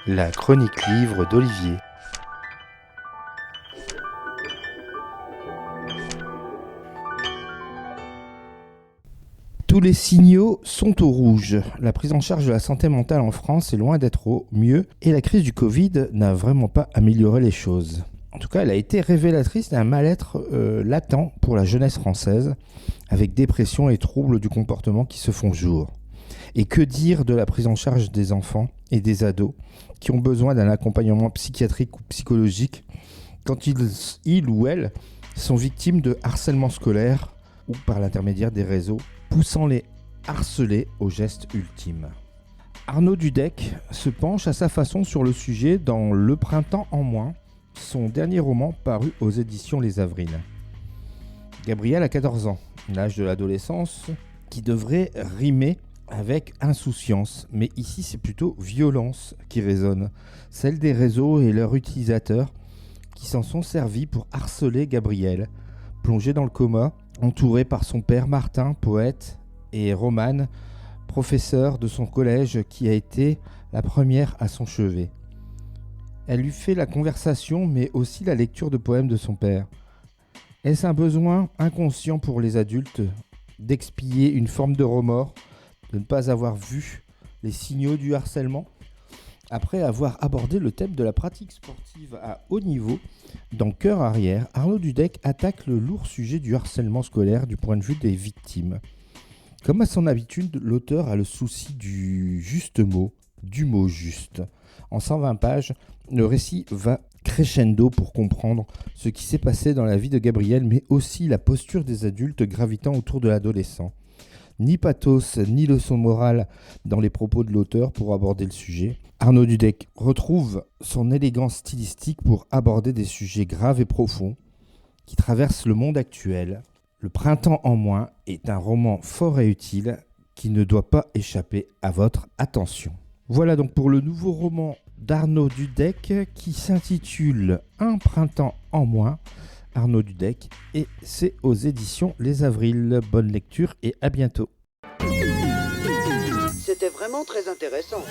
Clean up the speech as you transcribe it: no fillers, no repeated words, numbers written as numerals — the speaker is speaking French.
La chronique livre d'Olivier. Tous les signaux sont au rouge. La prise en charge de la santé mentale en France est loin d'être au mieux et la crise du Covid n'a vraiment pas amélioré les choses. En tout cas, elle a été révélatrice d'un mal-être latent pour la jeunesse française, avec dépression et troubles du comportement qui se font jour. Et que dire de la prise en charge des enfants et des ados qui ont besoin d'un accompagnement psychiatrique ou psychologique quand ils ou elles sont victimes de harcèlement scolaire ou par l'intermédiaire des réseaux, poussant les harcelés au geste ultime. Arnaud Dudek se penche à sa façon sur le sujet dans Le Printemps en moins, son dernier roman paru aux éditions Les Avrils. Gabrielle a 14 ans, l'âge de l'adolescence, qui devrait rimer avec insouciance, mais ici c'est plutôt violence qui résonne, celle des réseaux et leurs utilisateurs qui s'en sont servis pour harceler Gabrielle, plongée dans le coma, entourée par son père Martin, poète, et Romane, professeur de son collège qui a été la première à son chevet. Elle lui fait la conversation, mais aussi la lecture de poèmes de son père. Est-ce un besoin inconscient pour les adultes d'expier une forme de remords, de ne pas avoir vu les signaux du harcèlement? Après avoir abordé le thème de la pratique sportive à haut niveau, dans Cœur arrière, Arnaud Dudek attaque le lourd sujet du harcèlement scolaire du point de vue des victimes. Comme à son habitude, l'auteur a le souci du juste mot, du mot juste. En 120 pages, le récit va crescendo pour comprendre ce qui s'est passé dans la vie de Gabrielle, mais aussi la posture des adultes gravitant autour de l'adolescent. Ni pathos, ni leçon morale dans les propos de l'auteur pour aborder le sujet. Arnaud Dudek retrouve son élégance stylistique pour aborder des sujets graves et profonds qui traversent le monde actuel. Le Printemps en moins est un roman fort et utile qui ne doit pas échapper à votre attention. Voilà donc pour le nouveau roman d'Arnaud Dudek qui s'intitule Un printemps en moins. Arnaud Dudek, et c'est aux éditions Les Avrils. Bonne lecture et à bientôt. C'était vraiment très intéressant.